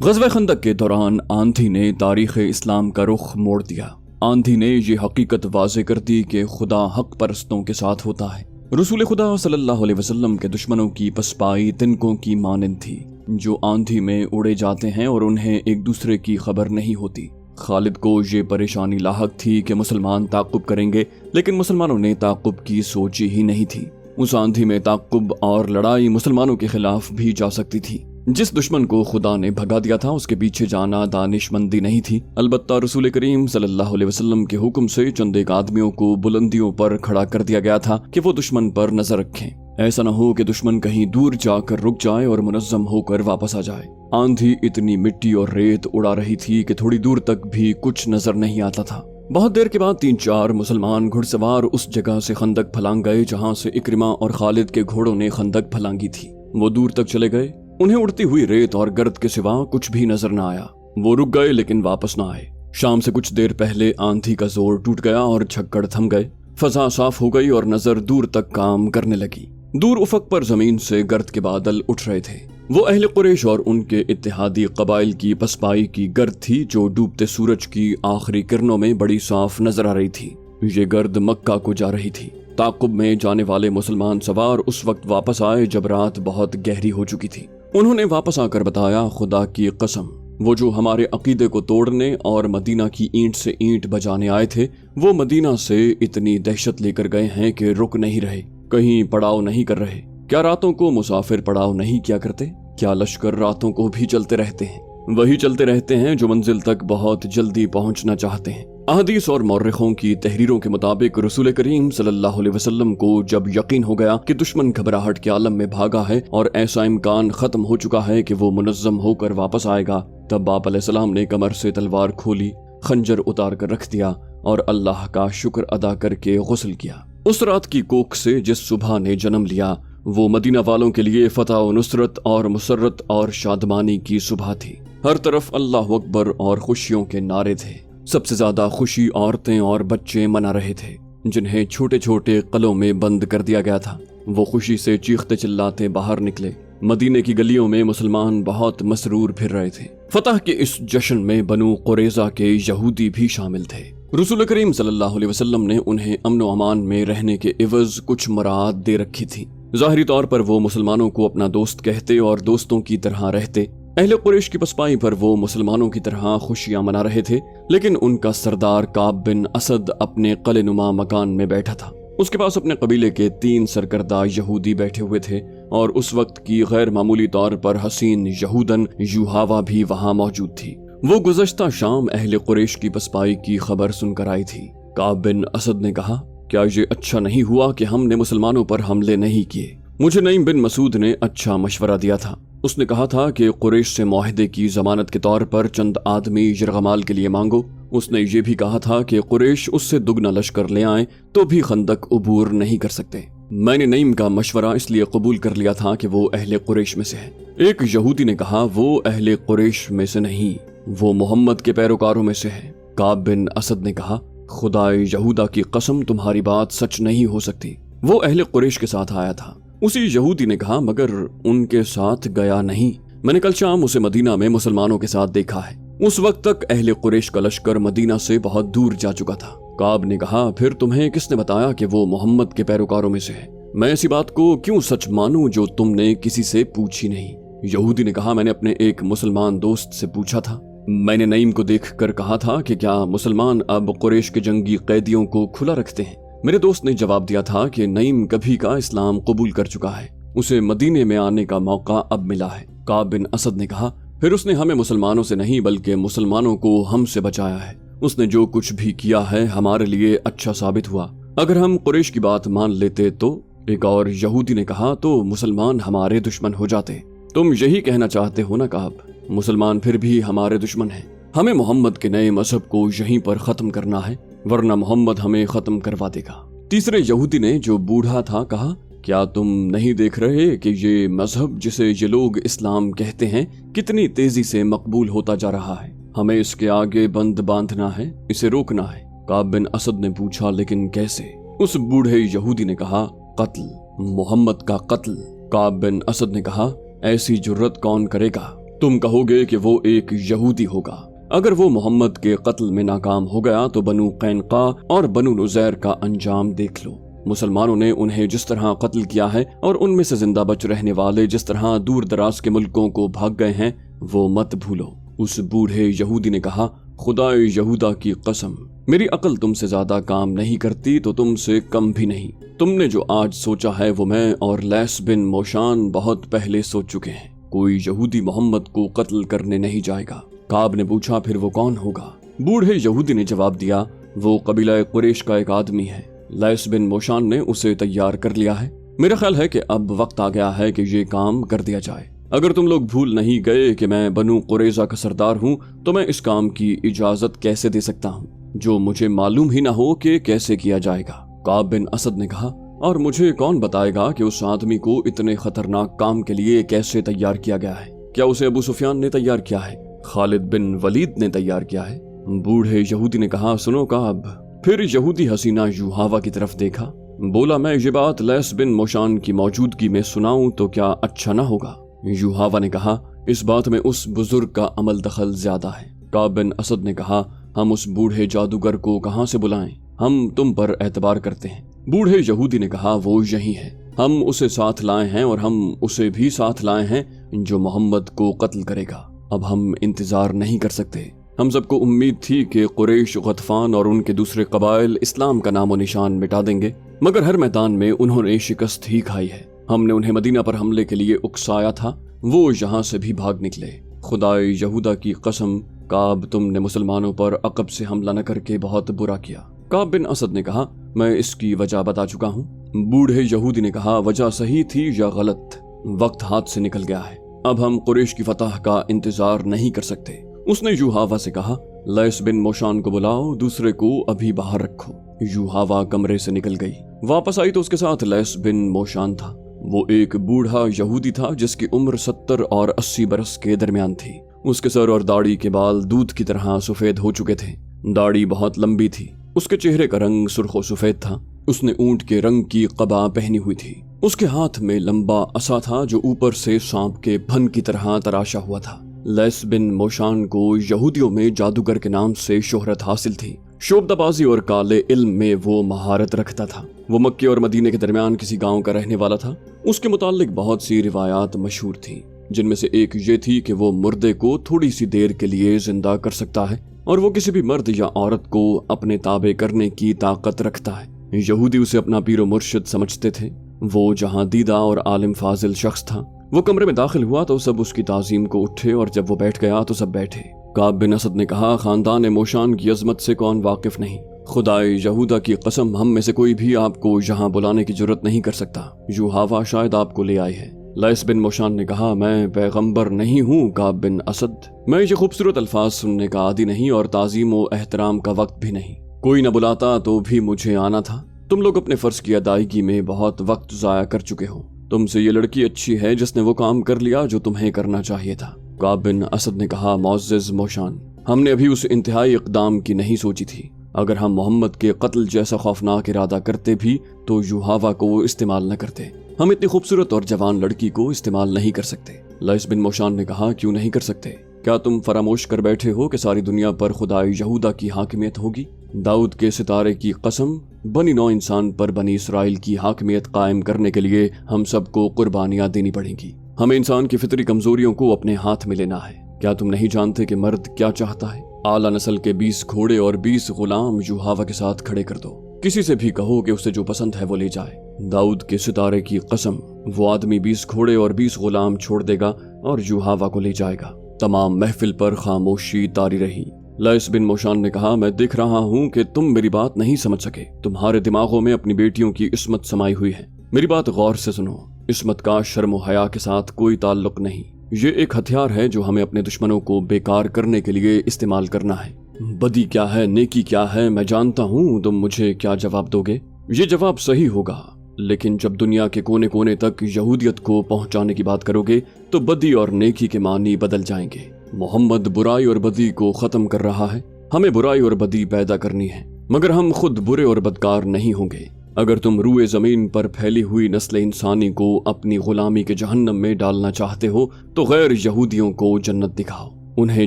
ग़ज़वा खंदक के दौरान आंधी ने तारीख़ इस्लाम का रुख मोड़ दिया। आंधी ने ये हकीकत वाज़े कर दी कि खुदा हक परस्तों के साथ होता है। रसूल खुदा सल्लल्लाहु अलैहि वसल्लम के दुश्मनों की पसपाई तिनकों की मानंद थी जो आंधी में उड़े जाते हैं और उन्हें एक दूसरे की खबर नहीं होती। खालिद को ये परेशानी लाहक थी कि मुसलमान ताक़ुब करेंगे, लेकिन मुसलमानों ने ताक़ुब की सोची ही नहीं थी। उस आंधी में ताक़ुब और लड़ाई मुसलमानों के खिलाफ भी जा सकती थी। जिस दुश्मन को खुदा ने भगा दिया था उसके पीछे जाना दानिशमंदी नहीं थी। अलबत्ता रसूल करीम सल्लल्लाहु अलैहि वसल्लम के हुक्म से चंद एक आदमियों को बुलंदियों पर खड़ा कर दिया गया था कि वो दुश्मन पर नजर रखें। ऐसा न हो कि दुश्मन कहीं दूर जाकर रुक जाए और मुनज़्ज़म होकर वापस आ जाए। आंधी इतनी मिट्टी और रेत उड़ा रही थी कि थोड़ी दूर तक भी कुछ नजर नहीं आता था। बहुत देर के बाद 3-4 मुसलमान घुड़सवार उस जगह से खंदक फलांग गए जहां से इक्रिमा और खालिद के घोड़ों ने खंदक फलांगी थी। वो दूर तक चले गए। उन्हें उड़ती हुई रेत और गर्द के सिवा कुछ भी नजर न आया। वो रुक गए लेकिन वापस न आए। शाम से कुछ देर पहले आंधी का जोर टूट गया और छक्कड़ थम गए। फजा साफ हो गई और नजर दूर तक काम करने लगी। दूर उफक पर जमीन से गर्द के बादल उठ रहे थे। वो अहले कुरैश और उनके इत्तेहादी कबाइल की पसपाई की गर्द थी जो डूबते सूरज की आखिरी किरणों में बड़ी साफ नजर आ रही थी। ये गर्द मक्का को जा रही थी। ताक़ुब में जाने वाले मुसलमान सवार उस वक्त वापस आए जब रात बहुत गहरी हो चुकी थी। उन्होंने वापस आकर बताया, खुदा की कसम, वो जो हमारे अकीदे को तोड़ने और मदीना की ईंट से ईंट बजाने आए थे, वो मदीना से इतनी दहशत लेकर गए हैं कि रुक नहीं रहे, कहीं पड़ाव नहीं कर रहे। क्या रातों को मुसाफिर पड़ाव नहीं किया करते? क्या लश्कर रातों को भी चलते रहते हैं? वही चलते रहते हैं जो मंजिल तक बहुत जल्दी पहुंचना चाहते हैं। अहदीस और मौर्रिखों की तहरीरों के मुताबिक रसूल करीम सल्लल्लाहु अलैहि वसल्लम को जब यकीन हो गया कि दुश्मन घबराहट के आलम में भागा है और ऐसा इम्कान खत्म हो चुका है कि वो मुनज़्ज़म होकर वापस आएगा, तब आप अलैहिस्सलाम ने कमर से तलवार खोली, खंजर उतार कर रख दिया और अल्लाह का शुक्र अदा करके गुस्ल किया। उस रात की कोख से जिस सुबह ने जन्म लिया वो मदीना वालों के लिए फतह व नुसरत और मुसर्रत और शादमानी की सुबह थी। हर तरफ अल्लाह अकबर और खुशियों के नारे थे। सबसे ज्यादा खुशी औरतें और बच्चे मना रहे थे जिन्हें छोटे छोटे कलों में बंद कर दिया गया था। वो खुशी से चीखते चिल्लाते बाहर निकले। मदीने की गलियों में मुसलमान बहुत मसरूर फिर रहे थे। फतह के इस जश्न में बनु कुरैज़ा के यहूदी भी शामिल थे। रसूल करीम सल्लल्लाहु अलैहि वसल्लम ने उन्हें अमन व अमान में रहने के इवज़ कुछ मुराद दे रखी थी। ज़ाहिरी तौर पर वो मुसलमानों को अपना दोस्त कहते और दोस्तों की तरह रहते। अहले कुरैश की पसपाई पर वो मुसलमानों की तरह खुशियां मना रहे थे, लेकिन उनका सरदार काब बिन असद अपने क़ले नुमा मकान में बैठा था। उसके पास अपने कबीले के 3 सरकर्दा यहूदी बैठे हुए थे और उस वक्त की गैर मामूली तौर पर हसीन यहूदन युहावा भी वहां मौजूद थी। वो गुज़श्ता शाम अहले कुरैश की पसपाई की खबर सुनकर आई थी। काब बिन असद ने कहा, क्या ये अच्छा नहीं हुआ कि हमने मुसलमानों पर हमले नहीं किए? मुझे नईम बिन मसूद ने अच्छा मशवरा दिया था। उसने कहा था कि कुरैश से मुआहदे की जमानत के तौर पर चंद आदमी यरगमाल के लिए मांगो। उसने ये भी कहा था कि कुरैश उससे दुगना लश्कर ले आए तो भी खंदक उबूर नहीं कर सकते। मैंने नईम का मशवरा इसलिए कबूल कर लिया था कि वो अहले कुरैश में से है। एक यहूदी ने कहा, वो अहले कुरैश में से नहीं, वो मोहम्मद के पैरोकारों में से है। काब बिन असद ने कहा, खुदाए यहूदा की कसम, तुम्हारी बात सच नहीं हो सकती। वो अहले कुरैश के साथ आया था। उसी यहूदी ने कहा, मगर उनके साथ गया नहीं। मैंने कल शाम उसे मदीना में मुसलमानों के साथ देखा है। उस वक्त तक अहले कुरैश का लश्कर मदीना से बहुत दूर जा चुका था। काब ने कहा, फिर तुम्हें किसने बताया कि वो मोहम्मद के पैरोकारों में से है? मैं ऐसी बात को क्यों सच मानूं जो तुमने किसी से पूछी नहीं? यहूदी ने कहा, मैंने अपने एक मुसलमान दोस्त से पूछा था। मैंने नईम को देखकर कहा था कि क्या मुसलमान अब कुरैश के जंगी कैदियों को खुला रखते हैं? मेरे दोस्त ने जवाब दिया था कि नईम कभी का इस्लाम कबूल कर चुका है, उसे मदीने में आने का मौका अब मिला है। काब बिन असद ने कहा, फिर उसने हमें मुसलमानों से नहीं बल्कि मुसलमानों को हमसे बचाया है। उसने जो कुछ भी किया है हमारे लिए अच्छा साबित हुआ। अगर हम कुरैश की बात मान लेते तो, एक और यहूदी ने कहा, तो मुसलमान हमारे दुश्मन हो जाते। तुम यही कहना चाहते हो ना काब? मुसलमान फिर भी हमारे दुश्मन हैं। हमें मोहम्मद के नए मजहब को यहीं पर खत्म करना है, वरना मोहम्मद हमें खत्म करवा देगा। तीसरे यहूदी ने, जो बूढ़ा था, कहा, क्या तुम नहीं देख रहे कि ये मजहब जिसे ये लोग इस्लाम कहते हैं कितनी तेजी से मकबूल होता जा रहा है? हमें इसके आगे बंद बांधना है, इसे रोकना है। काब बिन असद ने पूछा, लेकिन कैसे? उस बूढ़े यहूदी ने कहा, कत्ल, मोहम्मद का कत्ल। काब बिन असद ने कहा, ऐसी जुर्रत कौन करेगा? तुम कहोगे कि वो एक यहूदी होगा। अगर वो मोहम्मद के कत्ल में नाकाम हो गया तो बनु कैनका और बनु नुज़ैर का अंजाम देख लो। मुसलमानों ने उन्हें जिस तरह कत्ल किया है और उनमें से जिंदा बच रहने वाले जिस तरह दूर दराज के मुल्कों को भाग गए हैं, वो मत भूलो। उस बूढ़े यहूदी ने कहा, खुदाए यहूदा की कसम, मेरी अकल तुमसे ज्यादा काम नहीं करती तो तुमसे कम भी नहीं। तुमने जो आज सोचा है वो मैं और लैस बिन मोशान बहुत पहले सोच चुके हैं। कोई यहूदी मोहम्मद को कत्ल करने नहीं जाएगा। काब ने पूछा, फिर वो कौन होगा? बूढ़े यहूदी ने जवाब दिया, वो कबीला कुरैश का एक आदमी है। लैस बिन मोशान ने उसे तैयार कर लिया है। मेरा ख्याल है कि अब वक्त आ गया है कि ये काम कर दिया जाए। अगर तुम लोग भूल नहीं गए कि मैं बनु कुरैज़ा का सरदार हूँ तो मैं इस काम की इजाजत कैसे दे सकता हूँ जो मुझे मालूम ही ना हो कि कैसे किया जाएगा। काब बिन असद ने कहा, और मुझे कौन बताएगा कि उस आदमी को इतने खतरनाक काम के लिए कैसे तैयार किया गया है? क्या उसे अबू सुफियान ने तैयार किया है? खालिद बिन वलीद ने तैयार किया है? बूढ़े यहूदी ने कहा, सुनो काब। फिर यहूदी हसीना युहावा की तरफ देखा, बोला, मैं ये बात लैस बिन मोशान की मौजूदगी में सुनाऊं तो क्या अच्छा ना होगा? युहावा ने कहा, इस बात में उस बुजुर्ग का अमल दखल ज्यादा है। काब बिन असद ने कहा, हम उस बूढ़े जादूगर को कहाँ से बुलाएं? हम तुम पर एतबार करते हैं। बूढ़े यहूदी ने कहा, वो यही है, हम उसे साथ लाए हैं और हम उसे भी साथ लाए हैं जो मोहम्मद को कत्ल करेगा। अब हम इंतजार नहीं कर सकते। हम सबको उम्मीद थी कि कुरैश, गतफान और उनके दूसरे कबाइल इस्लाम का नामो निशान मिटा देंगे, मगर हर मैदान में उन्होंने शिकस्त ही खाई है। हमने उन्हें मदीना पर हमले के लिए उकसाया था, वो यहाँ से भी भाग निकले। खुदाए यहूदा की कसम, काब, तुमने मुसलमानों पर अकब से हमला न करके बहुत बुरा किया। काब बिन असद ने कहा, मैं इसकी वजह बता चुका हूँ। बूढ़े यहूदी ने कहा, वजह सही थी या गलत, वक्त हाथ से निकल गया है। अब हम कुरैश की फतह का इंतजार नहीं कर सकते। उसने युहावा से कहा, लैस बिन मोशान को बुलाओ, दूसरे को अभी बाहर रखो। युहावा कमरे से निकल गई। वापस आई तो उसके साथ लैस बिन मोशान था। वो एक बूढ़ा यहूदी था जिसकी उम्र 70 और 80 बरस के दरमियान थी। उसके सर और दाढ़ी के बाल दूध की तरह सफेद हो चुके थे। दाढ़ी बहुत लंबी थी। उसके चेहरे का रंग सुर्ख सफेद था। उसने ऊंट के रंग की कबा पहनी हुई थी। उसके हाथ में लंबा असा था जो ऊपर से सांप के फन की तरह तराशा हुआ था। लैस बिन मोशान को यहूदियों में जादूगर के नाम से शोहरत हासिल थी। शोबदाबाजी और काले इल्म में वो महारत रखता था। वो मक्के और मदीने के दरमियान किसी गांव का रहने वाला था। उसके मुतालिक बहुत सी रिवायात मशहूर थी, जिनमें से एक ये थी कि वो मुर्दे को थोड़ी सी देर के लिए जिंदा कर सकता है और वो किसी भी मर्द या औरत को अपने ताबे करने की ताकत रखता है। यहूदी उसे अपना पीरो मुर्शिद समझते थे। वो जहां दीदा और आलिम फाजिल शख्स था। वो कमरे में दाखिल हुआ तो सब उसकी ताजीम को उठे और जब वो बैठ गया तो सब बैठे। काब बिन असद ने कहा, खानदान मोशान की अजमत से कौन वाकिफ नहीं? खुदाए यहूदा की कसम, हम में से कोई भी आपको यहाँ बुलाने की जरूरत नहीं कर सकता। युहावा शायद आपको ले आई है। लैस बिन मोशान ने कहा, मैं पैगंबर नहीं हूँ काब बिन असद। मैं ये खूबसूरत अल्फाज सुनने का आदी नहीं और ताजीम व एहतराम का वक्त भी नहीं। कोई न बुलाता तो भी मुझे आना था। तुम लोग अपने फर्ज की अदायगी में बहुत वक्त जाया कर चुके हो। तुमसे ये लड़की अच्छी है जिसने वो काम कर लिया जो तुम्हें करना चाहिए था। काब बिन असद ने कहा, मौअज़्ज़िज़ मोशान, हमने अभी उस इंतहाई इक़दाम की नहीं सोची थी। अगर हम मोहम्मद के कत्ल जैसा खौफनाक इरादा करते भी तो युहावा को इस्तेमाल न करते। हम इतनी खूबसूरत और जवान लड़की को इस्तेमाल नहीं कर सकते। लैस बिन मोशान ने कहा, क्यों नहीं कर सकते? क्या तुम फरामोश कर बैठे हो कि सारी दुनिया पर खुदाए यहूदा की हाकिमियत होगी? दाऊद के सितारे की कसम, बनी नौ इंसान पर बनी इसराइल की हाकिमियत कायम करने के लिए हम सबको कुर्बानियां देनी पड़ेंगी। हमें इंसान की फितरी कमजोरियों को अपने हाथ में लेना है। क्या तुम नहीं जानते कि मर्द क्या चाहता है? आला नस्ल के 20 घोड़े और 20 गुलाम युहावा के साथ खड़े कर दो। किसी से भी कहो कि उसे जो पसंद है वो ले जाए। दाऊद के सितारे की कसम, वो आदमी 20 घोड़े और 20 गुलाम छोड़ देगा और युहावा को ले जाएगा। तमाम महफिल पर खामोशी तारी रही। लैस बिन मोशान ने कहा, मैं देख रहा हूँ कि तुम मेरी बात नहीं समझ सके। तुम्हारे दिमागों में अपनी बेटियों की इस्मत समाई हुई है। मेरी बात गौर से सुनो। इस्मत का शर्म हया के साथ कोई ताल्लुक नहीं। ये एक हथियार है जो हमें अपने दुश्मनों को बेकार करने के लिए इस्तेमाल करना है। बदी क्या है, नेकी क्या है, मैं जानता हूँ। तुम मुझे क्या जवाब दोगे? ये जवाब सही होगा, लेकिन जब दुनिया के कोने कोने तक यहूदियत को पहुंचाने की बात करोगे तो बदी और नेकी के मानी बदल जाएंगे। मोहम्मद बुराई और बदी को खत्म कर रहा है। हमें बुराई और बदी पैदा करनी है, मगर हम खुद बुरे और बदकार नहीं होंगे। अगर तुम रूए ज़मीन पर फैली हुई नस्ल इंसानी को अपनी गुलामी के जहन्नम में डालना चाहते हो तो गैर यहूदियों को जन्नत दिखाओ, उन्हें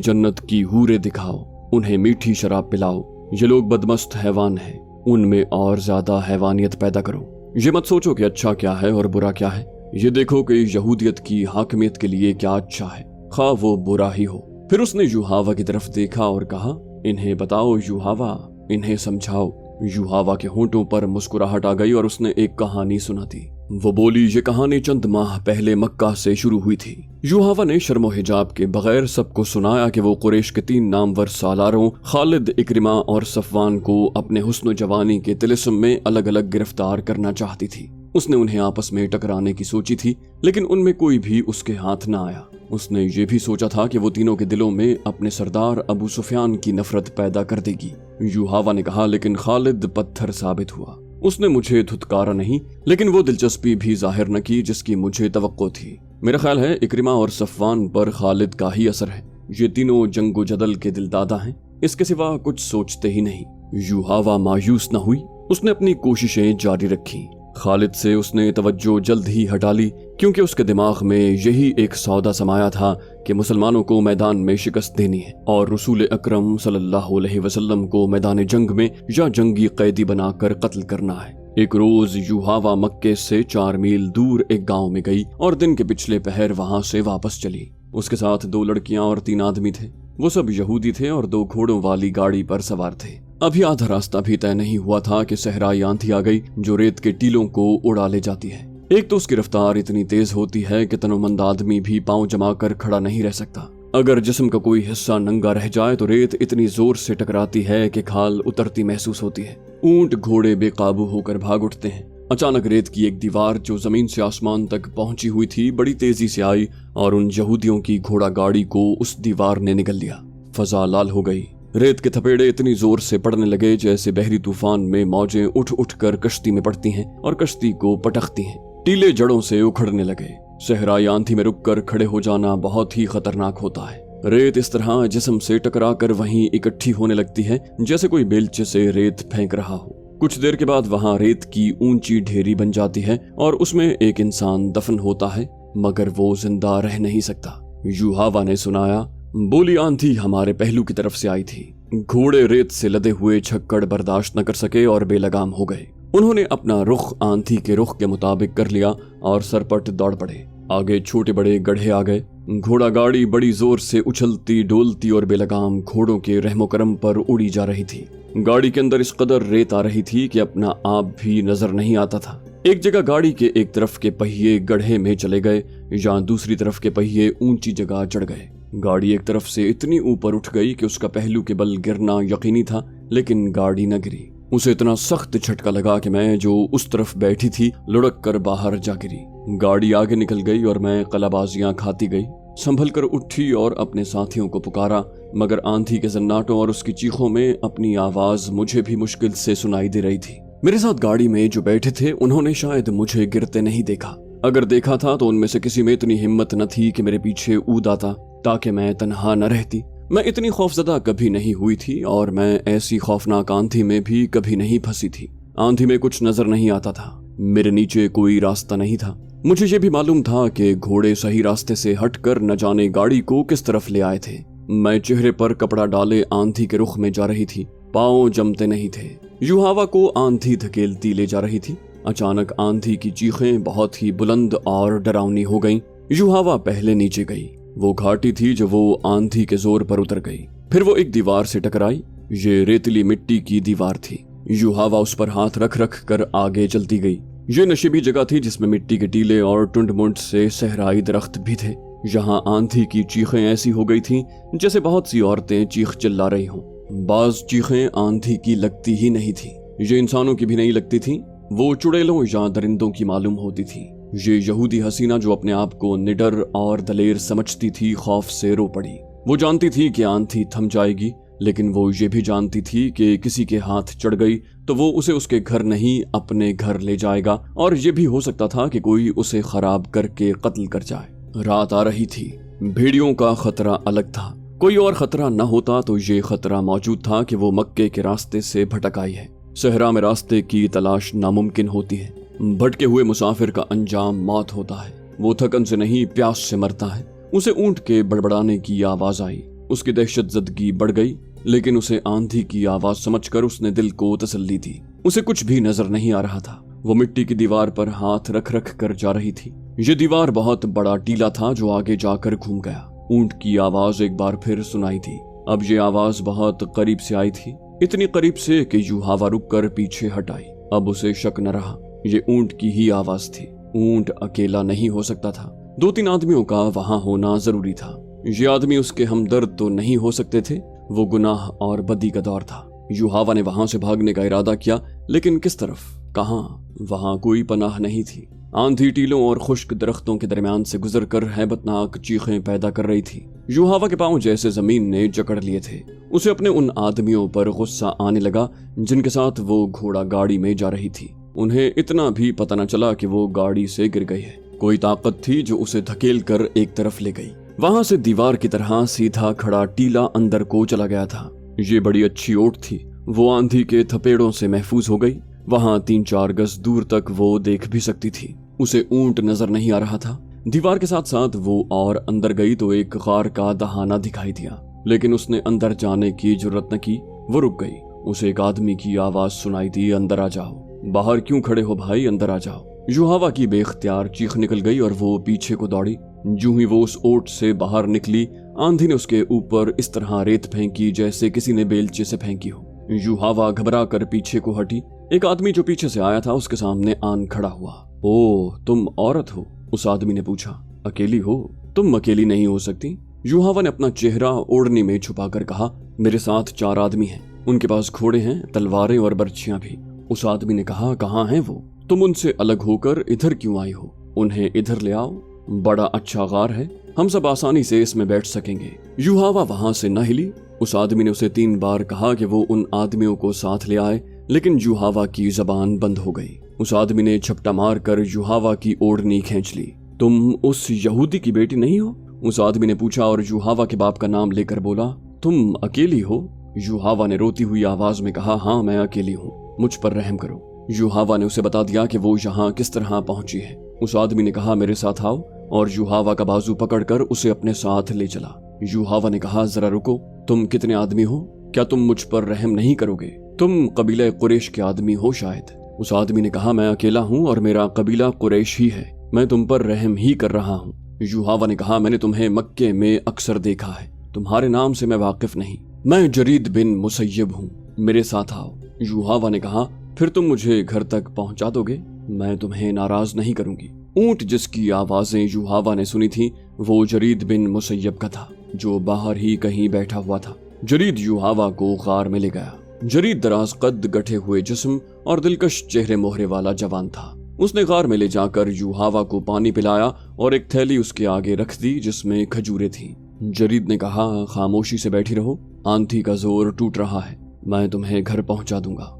जन्नत की हूरें दिखाओ, उन्हें मीठी शराब पिलाओ। ये लोग बदमस्त हैवान हैं, उनमें और ज्यादा हैवानियत पैदा करो। ये मत सोचो कि अच्छा क्या है और बुरा क्या है, ये देखो कि यहूदियत की हाकिमियत के लिए क्या अच्छा है, खा वो बुरा ही हो। फिर उसने यूहावा की तरफ देखा और कहा, इन्हें बताओ यूहावा, इन्हें समझाओ। यूहावा के होंठों पर मुस्कुराहट आ गई और उसने एक कहानी सुना दी। वो बोली, ये कहानी चंद माह पहले मक्का से शुरू हुई थी। यूहावा ने शर्मो हिजाब के बगैर सबको सुनाया कि वो कुरैश के 3 नामवर सालारों खालिद, इक्रिमा और सफवान को अपने हुस्न जवानी के तिलिस्म में अलग अलग गिरफ्तार करना चाहती थी। उसने उन्हें आपस में टकराने की सोची थी, लेकिन उनमें कोई भी उसके हाथ न आया। उसने ये भी सोचा था कि वो तीनों के दिलों में अपने सरदार अबू सुफियान की नफरत पैदा कर देगी। यूहावा ने कहा, लेकिन खालिद पत्थर साबित हुआ। उसने मुझे धुतकारा नहीं, लेकिन वो दिलचस्पी भी जाहिर न की जिसकी मुझे तवक्को थी। मेरा ख्याल है इक्रिमा और सफवान पर खालिद का ही असर है। ये तीनों जंगो जदल के दिलदादा हैं, इसके सिवा कुछ सोचते ही नहीं। यूहावा मायूस न हुई, उसने अपनी कोशिशें जारी रखी। खालिद से उसने तवज्जो जल्द ही हटा ली, क्योंकि उसके दिमाग में यही एक सौदा समाया था कि मुसलमानों को मैदान में शिकस्त देनी है और रसूल अकरम सल्लल्लाहु अलैहि वसल्लम को मैदान जंग में या जंगी कैदी बनाकर कत्ल करना है। एक रोज यूहावा मक्के से 4 मील दूर एक गांव में गई और दिन के पिछले पहर वहां से वापस चली। उसके साथ 2 लड़कियां और 3 आदमी थे। वो सब यहूदी थे और 2 घोड़ों वाली गाड़ी पर सवार थे। अभी आधा रास्ता भी तय नहीं हुआ था कि सहराई आंधी आ गई जो रेत के टीलों को उड़ा ले जाती है। एक तो उसकी रफ्तार इतनी तेज होती है कि तनोमंद आदमी भी पांव जमाकर खड़ा नहीं रह सकता। अगर जिस्म का कोई हिस्सा नंगा रह जाए तो रेत इतनी जोर से टकराती है कि खाल उतरती महसूस होती है। ऊंट घोड़े बेकाबू होकर भाग उठते हैं। अचानक रेत की एक दीवार जो जमीन से आसमान तक पहुंची हुई थी बड़ी तेजी से आई और उन यहूदियों की घोड़ा गाड़ी को उस दीवार ने निगल लिया। फजा लाल हो गई। रेत के थपेड़े इतनी जोर से पड़ने लगे जैसे बहरी तूफान में मौजें उठ उठ कर कश्ती में पड़ती हैं और कश्ती को पटकती हैं। टीले जड़ों से उखड़ने लगे। सहराई आंधी में रुककर खड़े हो जाना बहुत ही खतरनाक होता है। रेत इस तरह जिस्म से टकरा कर वहीं इकट्ठी होने लगती है जैसे कोई बेलचे से रेत फेंक रहा हो। कुछ देर के बाद वहां रेत की ऊंची ढेरी बन जाती है और उसमें एक इंसान दफन होता है, मगर वो जिंदा रह नहीं सकता। यूहावा ने सुनाया, बोली, आंधी हमारे पहलू की तरफ से आई थी। घोड़े रेत से लदे हुए छक्कड़ बर्दाश्त न कर सके और बेलगाम हो गए। उन्होंने अपना रुख आंधी के रुख के मुताबिक कर लिया और सरपट दौड़ पड़े। आगे छोटे बड़े गड्ढे आ गए। घोड़ा गाड़ी बड़ी जोर से उछलती डोलती और बेलगाम घोड़ों के रहमो करम पर उड़ी जा रही थी। गाड़ी के अंदर इस कदर रेत आ रही थी कि अपना आप भी नजर नहीं आता था। एक जगह गाड़ी के एक तरफ के पहिए गड्ढे में चले गए या दूसरी तरफ के पहिए ऊंची जगह चढ़ गए। गाड़ी एक तरफ से इतनी ऊपर उठ गई कि उसका पहलू के बल गिरना यकीनी था, लेकिन गाड़ी न गिरी। उसे इतना सख्त झटका लगा कि मैं जो उस तरफ बैठी थी लुढ़क कर बाहर जा गिरी। गाड़ी आगे निकल गई और मैं कलाबाजियां खाती गई। संभल कर उठी और अपने साथियों को पुकारा, मगर आंधी के जन्नाटों और उसकी चीखों में अपनी आवाज मुझे भी मुश्किल से सुनाई दे रही थी। मेरे साथ गाड़ी में जो बैठे थे उन्होंने शायद मुझे गिरते नहीं देखा। अगर देखा था तो उनमें से किसी में इतनी हिम्मत न थी कि मेरे पीछे ऊद आता ताकि मैं तन्हा न रहती। मैं इतनी खौफजदा कभी नहीं हुई थी और मैं ऐसी खौफनाक आंधी में भी कभी नहीं फंसी थी। आंधी में कुछ नजर नहीं आता था। मेरे नीचे कोई रास्ता नहीं था। मुझे ये भी मालूम था कि घोड़े सही रास्ते से हटकर न जाने गाड़ी को किस तरफ ले आए थे। मैं चेहरे पर कपड़ा डाले आंधी के रुख में जा रही थी। पाँव जमते नहीं थे। यूहावा को आंधी धकेलती ले जा रही थी। अचानक आंधी की चीखें बहुत ही बुलंद और डरावनी हो गईं। यूहावा पहले नीचे गई। वो घाटी थी जो वो आंधी के जोर पर उतर गई। फिर वो एक दीवार से टकराई। ये रेतली मिट्टी की दीवार थी। यूहावा उस पर हाथ रख रख कर आगे चलती गई। ये नशीबी जगह थी जिसमें मिट्टी के टीले और टुंड मुंड से सहराई दरख्त भी थे। यहाँ आंधी की चीखें ऐसी हो गई थीं जैसे बहुत सी औरतें चीख चिल्ला रही हों। बाज चीखें आंधी की लगती ही नहीं थी। ये इंसानों की भी नहीं लगती थी। वो चुड़ैलों या दरिंदों की मालूम होती थी। ये यहूदी हसीना जो अपने आप को निडर और दलेर समझती थी खौफ से रो पड़ी। वो जानती थी कि आंधी थम जाएगी, लेकिन वो ये भी जानती थी कि किसी के हाथ चढ़ गई तो वो उसे उसके घर नहीं अपने घर ले जाएगा, और ये भी हो सकता था कि कोई उसे खराब करके कत्ल कर जाए। रात आ रही थी। भेड़ियों का खतरा अलग था। कोई और खतरा न होता तो ये खतरा मौजूद था कि वो मक्के के रास्ते से भटक आई है। सहरा में रास्ते की तलाश नामुमकिन होती है। भटके हुए मुसाफिर का अंजाम मौत होता है। वो थकन से नहीं प्यास से मरता है। उसे ऊंट के बड़बड़ाने की आवाज आई। उसकी दहशत ज़दगी बढ़ गई, लेकिन उसे आंधी की आवाज समझकर उसने दिल को तसल्ली दी। उसे कुछ भी नजर नहीं आ रहा था। वो मिट्टी की दीवार पर हाथ रख रख कर जा रही थी। ये दीवार बहुत बड़ा टीला था जो आगे जाकर घूम गया। ऊंट की आवाज एक बार फिर सुनाई थी। अब ये आवाज बहुत करीब से आई थी, इतनी करीब से कि युहावा रुक कर पीछे हट आई। अब उसे शक न रहा, ये ऊंट की ही आवाज थी। ऊंट अकेला नहीं हो सकता था, 2-3 आदमियों का वहां होना जरूरी था। ये आदमी उसके हमदर्द तो नहीं हो सकते थे। वो गुनाह और बदी का दौर था। युहावा ने वहां से भागने का इरादा किया, लेकिन किस तरफ, कहां? वहां कोई पनाह नहीं थी। आंधी टीलों और खुश्क दरख्तों के दरमियान से गुजरकर हैबतनाक चीखें पैदा कर रही थी। युहावा के पांव जैसे जमीन ने जकड़ लिए थे। उसे अपने उन आदमियों पर गुस्सा आने लगा जिनके साथ वो घोड़ा गाड़ी में जा रही थी। उन्हें इतना भी पता न चला कि वो गाड़ी से गिर गई है। कोई ताकत थी जो उसे धकेल कर एक तरफ ले गई। वहां से दीवार की तरह सीधा खड़ा टीला अंदर को चला गया था। ये बड़ी अच्छी ओट थी। वो आंधी के थपेड़ों से महफूज हो गई। वहां 3-4 गज दूर तक वो देख भी सकती थी। उसे ऊंट नजर नहीं आ रहा था। दीवार के साथ साथ वो और अंदर गई तो एक गार का दहाना दिखाई दिया, लेकिन उसने अंदर जाने की जुर्रत न की। वो रुक गई। उसे एक आदमी की आवाज सुनाई दी, अंदर आ जाओ। बाहर क्यों खड़े हो भाई, अंदर आ जाओ। युहावा की बेख्तियार चीख निकल गई और वो पीछे को दौड़ी। यूं ही वो उस ओट से बाहर निकली, आंधी ने उसके ऊपर इस तरह रेत फेंकी जैसे किसी ने बेलचे से फेंकी हो। युहावा घबरा कर पीछे को हटी। एक आदमी जो पीछे से आया था उसके सामने आन खड़ा हुआ। ओह, तुम औरत हो? उस आदमी ने पूछा। अकेली हो? तुम अकेली नहीं हो सकती। युहावा ने अपना चेहरा ओढ़नी में छुपाकर कहा, मेरे साथ 4 आदमी हैं। उनके पास घोड़े हैं, तलवारें और बर्छियां भी। उस आदमी ने कहा, कहाँ हैं वो? तुम उनसे अलग होकर इधर क्यों आई हो? उन्हें इधर ले आओ, बड़ा अच्छा गार है, हम सब आसानी से इसमें बैठ सकेंगे। युहावा वहां से न हिली। उस आदमी ने उसे 3 बार कहा कि वो उन आदमियों को साथ ले आए, लेकिन युहावा की जबान बंद हो गई। उस आदमी ने झपटा मार कर युहावा की ओढ़नी खींच ली। तुम उस यहूदी की बेटी नहीं हो? उस आदमी ने पूछा और युहावा के बाप का नाम लेकर बोला, तुम अकेली हो? युहावा ने रोती हुई आवाज में कहा, हाँ मैं अकेली हूँ, मुझ पर रहम करो। युहावा ने उसे बता दिया कि वो यहाँ किस तरह पहुंची है। उस आदमी ने कहा, मेरे साथ आओ, और युहावा का बाजू पकड़कर उसे अपने साथ ले चला। युहावा ने कहा, जरा रुको, तुम कितने आदमी हो? क्या तुम मुझ पर रहम नहीं करोगे? तुम कबीला कुरैश के आदमी हो शायद। उस आदमी ने कहा, मैं अकेला हूँ और मेरा कबीला कुरैश ही है, मैं तुम पर रहम ही कर रहा हूँ। युहावा ने कहा, मैंने तुम्हें मक्के में अक्सर देखा है, तुम्हारे नाम से मैं वाकिफ नहीं। मैं जरीद बिन मुसय्यब हूँ, मेरे साथ आओ। युहावा ने कहा, फिर तुम मुझे घर तक पहुंचा दोगे? मैं तुम्हें नाराज नहीं करूंगी। ऊंट जिसकी आवाजें युहावा ने सुनी थी वो जरीद बिन मुसय्यब का था, जो बाहर ही कहीं बैठा हुआ था। जरीद युहावा को गार में ले गया। जरीद दराज कद, गठे हुए जिस्म और दिलकश चेहरे मोहरे वाला जवान था। उसने गार में ले जाकर युहावा को पानी पिलाया और एक थैली उसके आगे रख दी जिसमें खजूरें थीं। जरीद ने कहा, खामोशी से बैठी रहो, आंधी का जोर टूट रहा है, मैं तुम्हें घर पहुंचा दूंगा।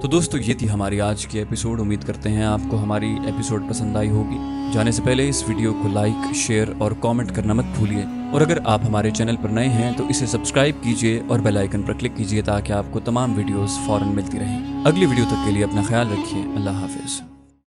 तो दोस्तों, ये थी हमारी आज की एपिसोड। उम्मीद करते हैं आपको हमारी एपिसोड पसंद आई होगी। जाने से पहले इस वीडियो को लाइक, शेयर और कमेंट करना मत भूलिए। और अगर आप हमारे चैनल पर नए हैं तो इसे सब्सक्राइब कीजिए और बेल आइकन पर क्लिक कीजिए ताकि आपको तमाम वीडियोस फौरन मिलती रहें। अगली वीडियो तक के लिए अपना ख्याल रखिए। अल्लाह हाफिज़।